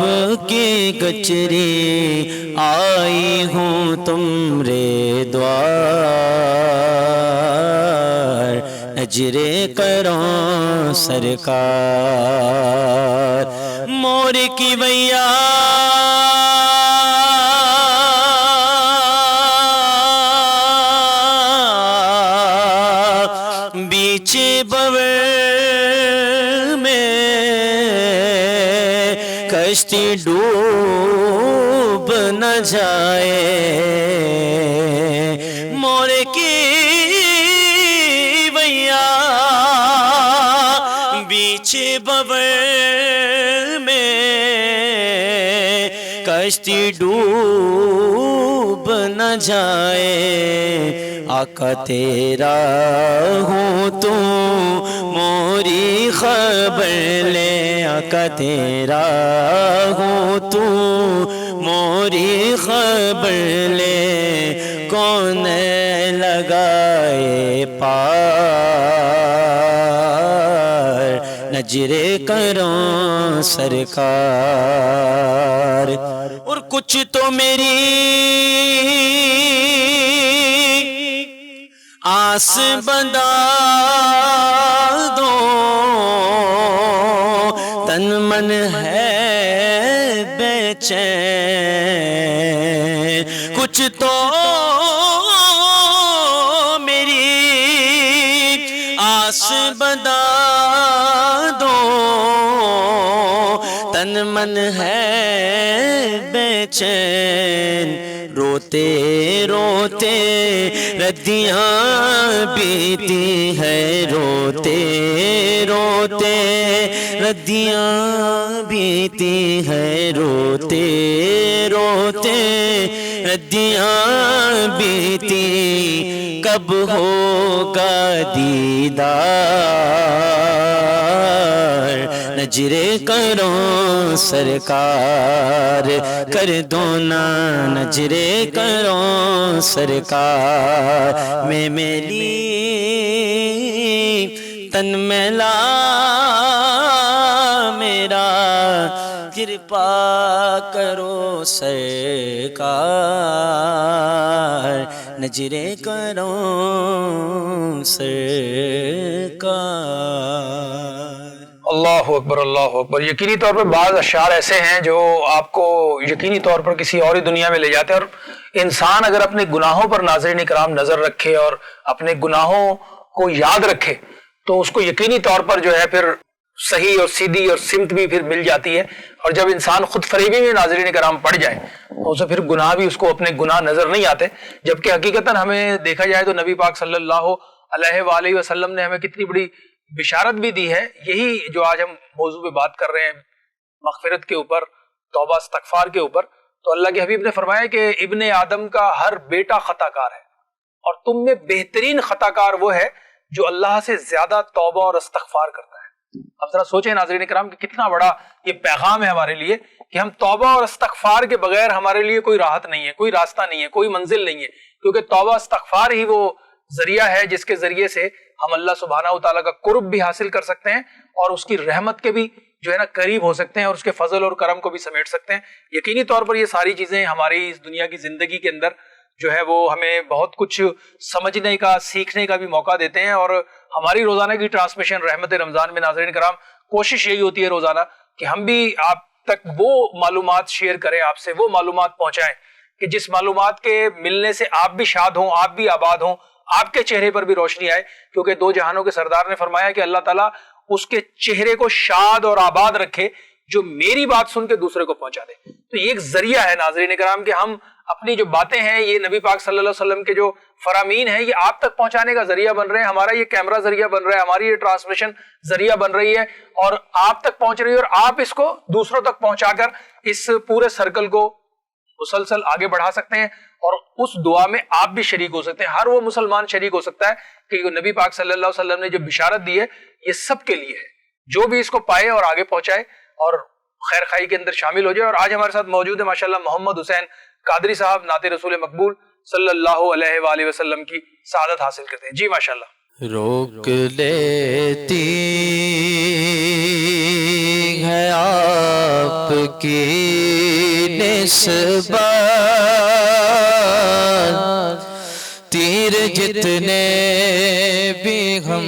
کے گچری، آئی ہوں تمرے دوار، نظر کرم سرکار، مور کی ویا بیچ بور میں، کشتی ڈوب نہ جائے، مور کی ویا بیچ بور میں، کشتی ڈوب نہ جائے، آقا تیرا ہوں تو موری خبر لے، آقا تیرا ہوں تو موری خبر لے، کون لگائے پار، نظر کرم سرکار، اور کچھ تو میری آس بندھا دو، تن من ہے بے چین، کچھ تو میری آس بندھا دو، تن من ہے بے چین، روتے روتے ردیاں بیتی ہے، روتے روتے ردیاں بیتی ہے، روتے روتے ردیاں بیتی، کب ہوگا دیدار، نظر کرم سرکار، کر دو نا نظر کرم سرکار، میں میلی تن میلا میرا، کرپا کرو سرکار، نظر کرم سرکار۔ اللہ اکبر اللہ اکبر۔ یقینی طور پر بعض اشعار ایسے ہیں جو آپ کو یقینی طور پر کسی اور ہی دنیا میں لے جاتے ہیں، اور انسان اگر اپنے گناہوں پر ناظرین کرام نظر رکھے اور اپنے گناہوں کو یاد رکھے تو اس کو یقینی طور پر جو ہے پھر صحیح اور سیدھی اور سمت بھی پھر مل جاتی ہے، اور جب انسان خود فریبی میں ناظرین کرام پڑ جائے تو اسے پھر گناہ بھی اس کو اپنے گناہ نظر نہیں آتے، جبکہ حقیقتاً ہمیں دیکھا جائے تو نبی پاک صلی اللہ علیہ وآلہ وسلم نے ہمیں کتنی بڑی بشارت بھی دی ہے۔ یہی جو آج ہم موضوع پہ بات کر رہے ہیں، مغفرت کے اوپر، توبہ استغفار کے اوپر، تو اللہ کے حبیب نے فرمایا کہ ابن آدم کا ہر بیٹا خطا کار ہے، اور تم میں بہترین خطا کار وہ ہے جو اللہ سے زیادہ توبہ اور استغفار کرتا ہے۔ اب ذرا سوچیں ناظرین کرام کہ کتنا بڑا یہ پیغام ہے ہمارے لیے کہ ہم توبہ اور استغفار کے بغیر ہمارے لیے کوئی راحت نہیں ہے، کوئی راستہ نہیں ہے، کوئی منزل نہیں ہے، کیونکہ توبہ استغفار ہی وہ ذریعہ ہے جس کے ذریعے سے ہم اللہ سبحانہ وتعالیٰ کا قرب بھی حاصل کر سکتے ہیں، اور اس کی رحمت کے بھی جو ہے نا قریب ہو سکتے ہیں، اور اس کے فضل اور کرم کو بھی سمیٹ سکتے ہیں۔ یقینی طور پر یہ ساری چیزیں ہماری اس دنیا کی زندگی کے اندر جو ہے وہ ہمیں بہت کچھ سمجھنے کا، سیکھنے کا بھی موقع دیتے ہیں، اور ہماری روزانہ کی ٹرانسمیشن رحمت رمضان میں ناظرین کرام کوشش یہی ہوتی ہے روزانہ کہ ہم بھی آپ تک وہ معلومات شیئر کریں، آپ سے وہ معلومات پہنچائیں کہ جس معلومات کے ملنے سے آپ بھی شاد ہوں، آپ بھی آباد ہوں، آپ کے چہرے پر بھی روشنی آئے، کیونکہ دو جہانوں کے سردار نے فرمایا کہ اللہ تعالیٰ اس کے چہرے کو شاد اور آباد رکھے جو میری بات سن کے دوسرے کو پہنچا دے۔ تو یہ ایک ذریعہ ہے ناظرین کرام کہ ہم اپنی جو باتیں ہیں یہ نبی پاک صلی اللہ علیہ وسلم کے جو فرامین ہیں یہ آپ تک پہنچانے کا ذریعہ بن رہے ہیں، ہمارا یہ کیمرہ ذریعہ بن رہا ہے، ہماری یہ ٹرانسمیشن ذریعہ بن رہی ہے، اور آپ تک پہنچ رہی ہے، اور آپ اس کو دوسروں تک پہنچا کر اس پورے سرکل کو مسلسل آگے بڑھا سکتے ہیں، اور اس دعا میں آپ بھی شریک ہو سکتے ہیں۔ ہر وہ مسلمان شریک ہو سکتا ہے کہ نبی پاک صلی اللہ علیہ وسلم نے جو بشارت دی ہے یہ سب کے لیے ہے، جو بھی اس کو پائے اور آگے پہنچائے اور خیر خائی کے اندر شامل ہو جائے۔ اور آج ہمارے ساتھ موجود ہے ماشاءاللہ محمد حسین قادری صاحب نعت رسول مقبول صلی اللہ علیہ وآلہ وسلم کی سعادت حاصل کرتے ہیں. جی ماشاءاللہ. روک لیتی ہے آپ کی نسبت تیر جتنے بھی ہم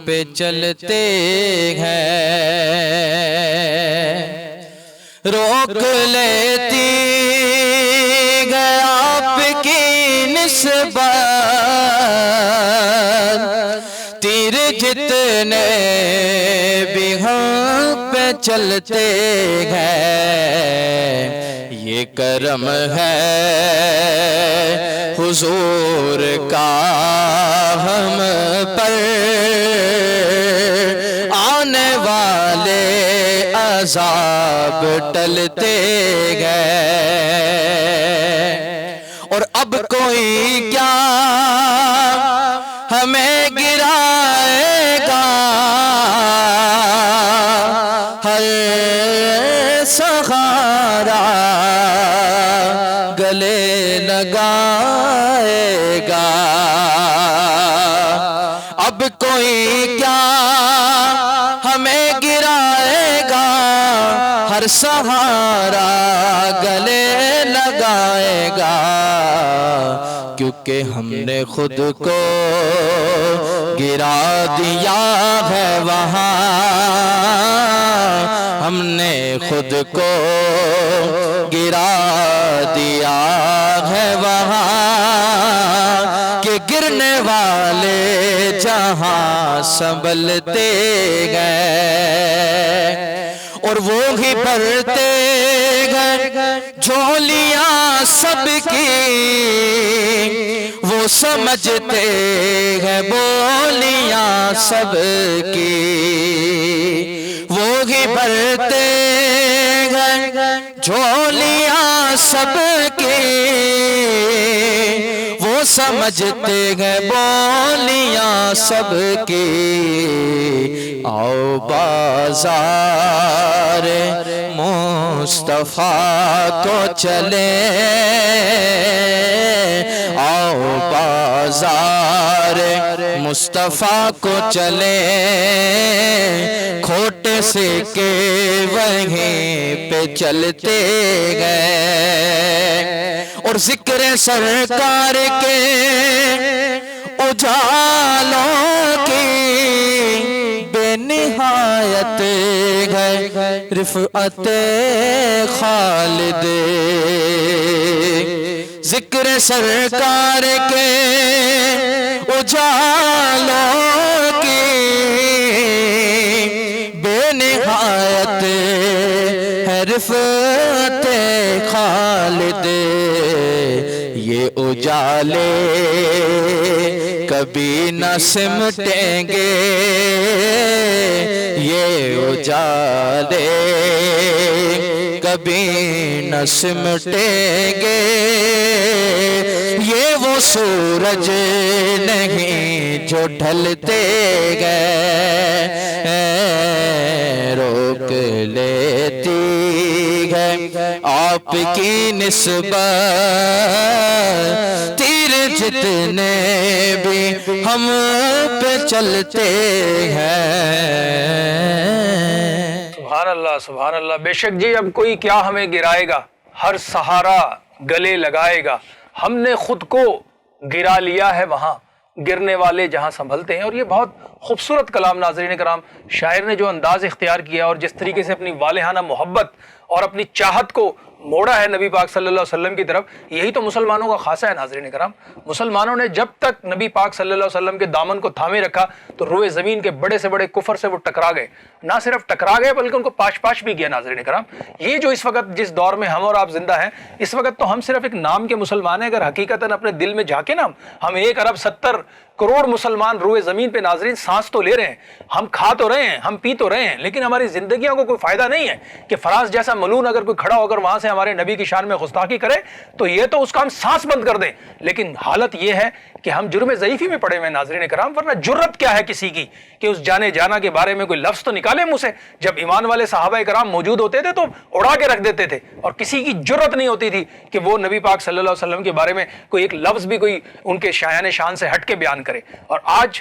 پہ چلتے ہیں، روک لیتی ہے آپ کی نسبت تیر جتنے بھی ہم پہ چلتے ہیں. یہ کرم ہے حضور کا ہم پر، آنے والے عذاب ٹلتے گئے. اور اب کوئی کیا ہمیں گرائے گا، ہر سہارا گلے لگائے گا. اب کوئی کیا ہمیں گرائے گا، ہر سہارا گلے لگائے گا. کیونکہ ہم نے خود کو گرا دیا ہے وہاں، ہم نے خود کو گرا دیا ہے وہاں، کہ گرنے والے جہاں سنبھلتے گئے اور وہ ہی بھرتے گئے جھولیاں سب کی، وہ سمجھتے ہیں بولیاں سب کی. وہ ہی بھرتے ہیں جھولیاں سب کی، وہ سمجھتے ہیں بولیاں سب کی. آؤ بازار مصطفیٰ کو چلے، آؤ بازار مصطفیٰ کو چلے، کھوٹے سے کے وہیں پہ چلتے گئے. اور ذکر سرکار کے اجالوں کی بے نہایت ہے رفعت خالد. ذکر سرکار کے اجالوں کی بے نہایت ہے رفعت خالد. یہ اجالے کبھی نہ سمٹیں گے، یہ اجالے کبھی نہ سمٹیں گے. یہ وہ سورج نہیں جو ڈھلتے گئے، روک لیتی ہے آپ کی نسبت تیر جتنے بھی ہم پہ چلتے ہیں. سبحان اللہ سبحان اللہ. بے شک جی، اب کوئی کیا ہمیں گرائے گا، ہر سہارا گلے لگائے گا. ہم نے خود کو گرا لیا ہے وہاں، گرنے والے جہاں سنبھلتے ہیں. اور یہ بہت خوبصورت کلام ناظرین کرام، شاعر نے جو انداز اختیار کیا اور جس طریقے سے اپنی والہانہ محبت اور اپنی چاہت کو موڑا ہے نبی پاک صلی اللہ علیہ وسلم کی طرف، یہی تو مسلمانوں کا خاصہ ہے ناظرین کرام. مسلمانوں نے جب تک نبی پاک صلی اللہ علیہ وسلم کے دامن کو تھامے رکھا تو روئے زمین کے بڑے سے بڑے کفر سے وہ ٹکرا گئے. نہ صرف ٹکرا گئے بلکہ ان کو پاش پاش بھی کیا ناظرین کرام. یہ جو اس وقت جس دور میں ہم اور آپ زندہ ہیں، اس وقت تو ہم صرف ایک نام کے مسلمان ہیں. اگر حقیقتاً اپنے دل میں جھانکے نا، ہم 1 ارب 70 کروڑ مسلمان روئے زمین پہ ناظرین سانس تو لے رہے ہیں, ہم کھا تو رہے ہیں, ہم پی تو رہے ہیں, لیکن ہماری زندگیوں کو کوئی فائدہ نہیں ہے کہ فراز جیسا ملون اگر کوئی کھڑا ہو کر وہاں سے ہمارے نبی کی شان میں گستاخی کرے تو یہ تو اس کا ہم سانس بند کر دیں. لیکن حالت یہ ہے کہ ہم جرم ضعیفی میں پڑے ہوئے ناظرین کرام, ورنہ جرت کیا ہے کسی کی کہ اس جانے جانا کے بارے میں کوئی لفظ تو نکالے منہ سے. جب ایمان والے صحابہ کرام موجود ہوتے تھے تو اڑا کے رکھ دیتے تھے, اور کسی کی جرت نہیں ہوتی تھی کہ وہ نبی پاک صلی اللہ علیہ وسلم کے بارے میں کوئی ایک لفظ بھی کوئی ان کے شایان شان سے ہٹ کے بیان کرے. اور آج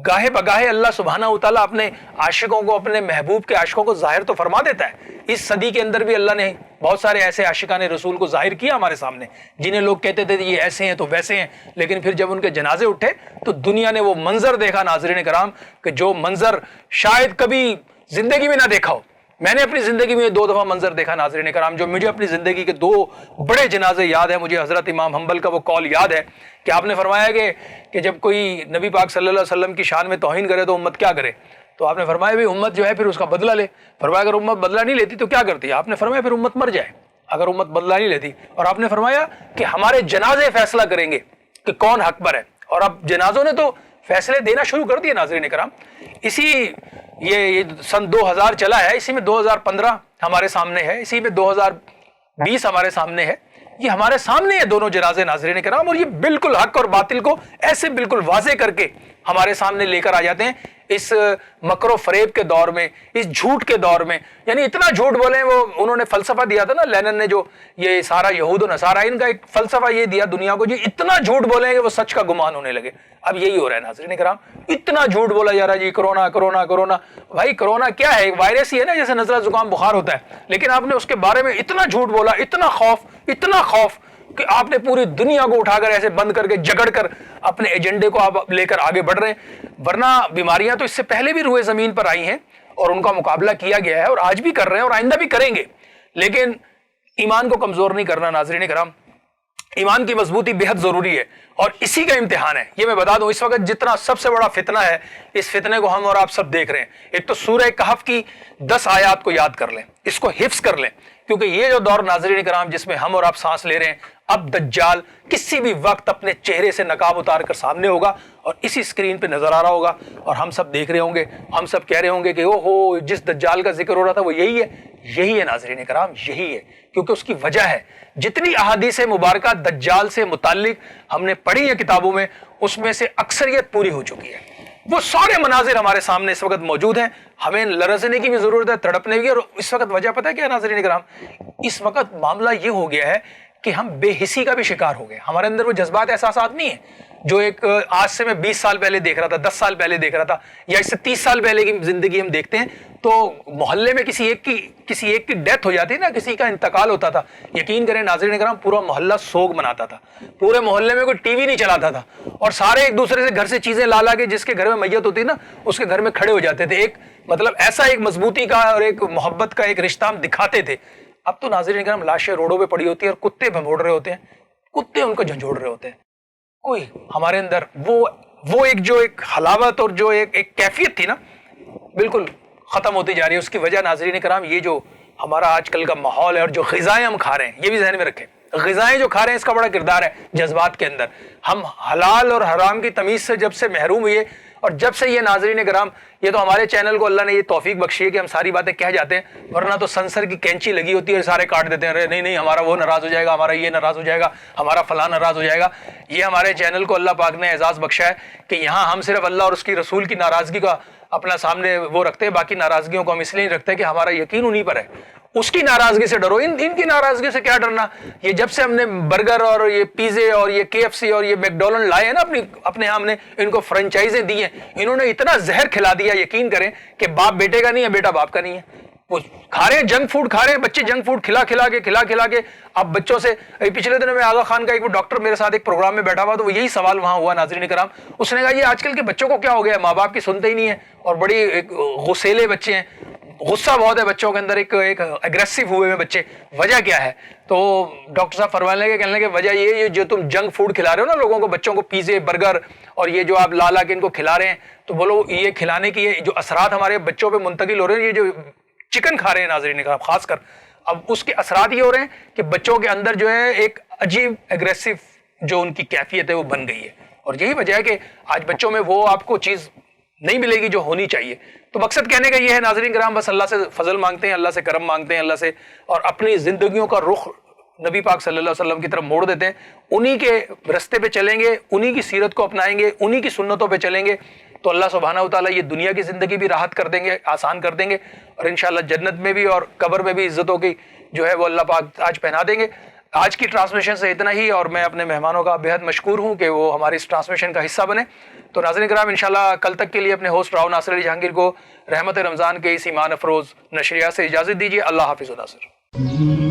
گاہے بگاہے اللہ سبحانہ و تعالیٰ اپنے عاشقوں کو, اپنے محبوب کے عاشقوں کو ظاہر تو فرما دیتا ہے. اس صدی کے اندر بھی اللہ نے بہت سارے ایسے عاشقان رسول کو ظاہر کیا ہمارے سامنے, جنہیں لوگ کہتے تھے یہ ایسے ہیں تو ویسے ہیں, لیکن پھر جب ان کے جنازے اٹھے تو دنیا نے وہ منظر دیکھا ناظرین کرام کہ جو منظر شاید کبھی زندگی میں نہ دیکھا ہو. میں نے اپنی زندگی میں 2 دفعہ منظر دیکھا ناظرین کرام, جو مجھے اپنی زندگی کے 2 بڑے جنازے یاد ہیں. مجھے حضرت امام حنبل کا وہ قول یاد ہے کہ آپ نے فرمایا کہ جب کوئی نبی پاک صلی اللہ علیہ وسلم کی شان میں توہین کرے تو امت کیا کرے؟ تو آپ نے فرمایا بھی امت جو ہے پھر اس کا بدلہ لے. فرمایا اگر امت بدلہ نہیں لیتی تو کیا کرتی؟ آپ نے فرمایا پھر امت مر جائے اگر امت بدلہ نہیں لیتی. اور آپ نے فرمایا کہ ہمارے جنازے فیصلہ کریں گے کہ کون حق پر ہے. اور اب جنازوں نے تو فیصلے دینا شروع کر دیے ناظرین کرام. اسی یہ سن 2000 چلا ہے, اسی میں 2015 ہمارے سامنے ہے, اسی میں 2020 ہمارے سامنے ہے. یہ ہمارے سامنے ہے دونوں جنازے ناظرین کرام, اور یہ بالکل حق اور باطل کو ایسے بالکل واضح کر کے ہمارے سامنے لے کر آ جاتے ہیں اس مکر و فریب کے دور میں, اس جھوٹ کے دور میں. یعنی اتنا جھوٹ بولے, وہ انہوں نے فلسفہ دیا تھا نا لینن نے, جو یہ سارا یہود و نصارہ, ان کا ایک فلسفہ یہ دیا دنیا کو, جی اتنا جھوٹ بولیں کہ وہ سچ کا گمان ہونے لگے. اب یہی ہو رہا ہے ناظرین کرام, اتنا جھوٹ بولا جا رہا ہے جی کرونا کرونا کرونا. بھائی کرونا کیا ہے؟ ایک وائرس ہی ہے نا, جیسے نزلہ زکام بخار ہوتا ہے, لیکن آپ نے اس کے بارے میں اتنا جھوٹ بولا, اتنا خوف کہ آپ نے پوری دنیا کو اٹھا کر ایسے بند کر کے جگڑ کر اپنے ایجنڈے کو آپ لے کر آگے بڑھ رہے ہیں. ورنہ بیماریاں تو اس سے پہلے بھی روئے زمین پر آئی ہیں اور ان کا مقابلہ کیا گیا ہے, اور آج بھی کر رہے ہیں اور آئندہ بھی کریں گے. لیکن ایمان کو کمزور نہیں کرنا ناظرین کرام. ایمان کی مضبوطی بہت ضروری ہے, اور اسی کا امتحان ہے. یہ میں بتا دوں, اس وقت جتنا سب سے بڑا فتنہ ہے, اس فتنے کو ہم اور آپ سب دیکھ رہے ہیں. ایک تو سورہ کہف کی 10 آیات کو یاد کر لیں, اس کو حفظ کر لیں, کیونکہ یہ جو دور ناظرین کرام جس میں ہم اور آپ سانس لے رہے ہیں, اب دجال کسی بھی وقت اپنے چہرے سے نقاب اتار کر سامنے ہوگا اور اسی اسکرین پہ نظر آ رہا ہوگا, اور ہم سب دیکھ رہے ہوں گے, ہم سب کہہ رہے ہوں گے کہ او ہو جس دجال کا ذکر ہو رہا تھا وہ یہی ہے. یہی ہے ناظرین کرام, یہی ہے, کیونکہ اس کی وجہ ہے جتنی احادیث مبارکہ دجال سے متعلق ہم نے پڑھی ہے کتابوں میں, اس میں سے اکثریت پوری ہو چکی ہے. وہ سارے مناظر ہمارے سامنے اس وقت موجود ہیں. ہمیں لرزنے کی بھی ضرورت ہے, تڑپنے کی. اور اس وقت وجہ پتہ ہے کیا ناظرین کرام؟ اس وقت معاملہ یہ ہو گیا ہے کہ ہم بے حسی کا بھی شکار ہو گئے. ہمارے اندر وہ جذبات احساسات نہیں ہیں جو ایک آج سے میں 20 سال پہلے دیکھ رہا تھا, 10 سال پہلے دیکھ رہا تھا, یا اس سے 30 سال پہلے کی زندگی ہم دیکھتے ہیں. تو محلے میں کسی ایک کی ڈیتھ ہو جاتی نا, کسی کا انتقال ہوتا تھا, یقین کریں ناظرین کرام پورا محلہ سوگ مناتا تھا. پورے محلے میں کوئی ٹی وی نہیں چلاتا تھا, اور سارے ایک دوسرے سے گھر سے چیزیں لا کے جس کے گھر میں میت ہوتی نا اس کے گھر میں کھڑے ہو جاتے تھے. ایک مطلب ایسا ایک مضبوطی کا اور ایک محبت کا ایک رشتہ ہم دکھاتے تھے. اب تو ناظرین کرام لاشیں روڈوں پہ پڑی ہوتی ہیں اور کتے بھنبوڑ رہے ہوتے ہیں, کتے ان کو جھنجھوڑ رہے ہوتے ہیں. کوئی ہمارے اندر وہ ایک حلاوت اور جو ایک کیفیت تھی نا, بالکل ختم ہوتی جا رہی ہے. اس کی وجہ ناظرین کرام یہ جو ہمارا آج کل کا ماحول ہے, اور جو غذائیں ہم کھا رہے ہیں, یہ بھی ذہن میں رکھیں, غذائیں جو کھا رہے ہیں اس کا بڑا کردار ہے جذبات کے اندر. ہم حلال اور حرام کی تمیز سے جب سے محروم ہوئے, اور جب سے یہ ناظرین کرام, یہ تو ہمارے چینل کو اللہ نے یہ توفیق بخشی ہے کہ ہم ساری باتیں کہہ جاتے ہیں, ورنہ تو سنسر کی کینچی لگی ہوتی ہے, سارے کاٹ دیتے ہیں, ارے نہیں ہمارا وہ ناراض ہو جائے گا, ہمارا یہ ناراض ہو جائے گا, ہمارا فلاں ناراض ہو جائے گا. یہ ہمارے چینل کو اللہ پاک نے اعزاز بخشا ہے کہ یہاں ہم صرف اللہ اور اس کی رسول کی ناراضگی کا اپنا سامنے وہ رکھتے ہیں, باقی ناراضگیوں کو ہم اس لیے نہیں رکھتے کہ ہمارا یقین انہیں پر ہے. اس کی ناراضگی سے ڈرو, ان کی ناراضگی سے کیا ڈرنا. یہ جب سے ہم نے برگر اور یہ پیزے اور یہ KFC اور یہ میکڈونلڈ لائے ہیں نا اپنے ہم نے ان کو فرنچائزیں دی ہیں, انہوں نے اتنا زہر کھلا دیا, یقین کریں کہ باپ بیٹے کا نہیں ہے, بیٹا باپ کا نہیں ہے. وہ کھا رہے ہیں جنک فوڈ, کھا رہے ہیں بچے جنک فوڈ کھلا کے. اب بچوں سے پچھلے دنوں میں آغا خان کا ایک ڈاکٹر میرے ساتھ ایک پروگرام میں بیٹھا ہوا, تو وہ یہی سوال وہاں ہوا ناظرین کرام. اس نے کہا یہ آج کل کے بچوں کو کیا ہو گیا, ماں باپ کی سنتے ہی نہیں ہے, اور بڑی غصیلے بچے ہیں, غصہ بہت ہے بچوں کے اندر, ایک اگریسو ہوئے ہیں بچے. وجہ کیا ہے؟ تو ڈاکٹر صاحب فرمانے لگے, کہنے لگے وجہ یہ ہے جو تم جنک فوڈ کھلا رہے ہو نا لوگوں کو, بچوں کو پیزے برگر اور یہ جو آپ لا کے ان کو کھلا رہے ہیں, تو بولو یہ کھلانے کی جو اثرات ہمارے بچوں پہ منتقل ہو رہے ہیں, یہ جو چکن کھا رہے ہیں ناظرین کرام خاص کر, اب اس کے اثرات یہ ہو رہے ہیں کہ بچوں کے اندر جو ہے ایک عجیب اگریسو جو ان کی کیفیت ہے وہ بن گئی ہے. اور یہی وجہ ہے کہ آج بچوں میں وہ آپ کو چیز نہیں ملے گی جو ہونی چاہیے. تو مقصد کہنے کا یہ ہے ناظرین کرام, بس اللہ سے فضل مانگتے ہیں, اللہ سے کرم مانگتے ہیں, اللہ سے, اور اپنی زندگیوں کا رخ نبی پاک صلی اللہ علیہ وسلم کی طرف موڑ دیتے ہیں. انہی کے رستے پہ چلیں گے, انہی کی سیرت کو اپنائیں گے, انہی کی سنتوں پہ چلیں گے, تو اللہ سبحانہ و تعالیٰ یہ دنیا کی زندگی بھی راحت کر دیں گے, آسان کر دیں گے, اور انشاءاللہ جنت میں بھی اور قبر میں بھی عزتوں کی جو ہے وہ اللہ پاک تاج پہنا دیں گے. آج کی ٹرانسمیشن سے اتنا ہی, اور میں اپنے مہمانوں کا بے حد مشکور ہوں کہ وہ ہماری اس ٹرانسمیشن کا حصہ بنے. تو ناظرین کرام انشاءاللہ کل تک کے لیے اپنے ہوسٹ راؤ ناصر علی جہانگیر کو رحمت رمضان کے اس ایمان افروز نشریات سے اجازت دیجیے. اللہ حافظ و ناصر.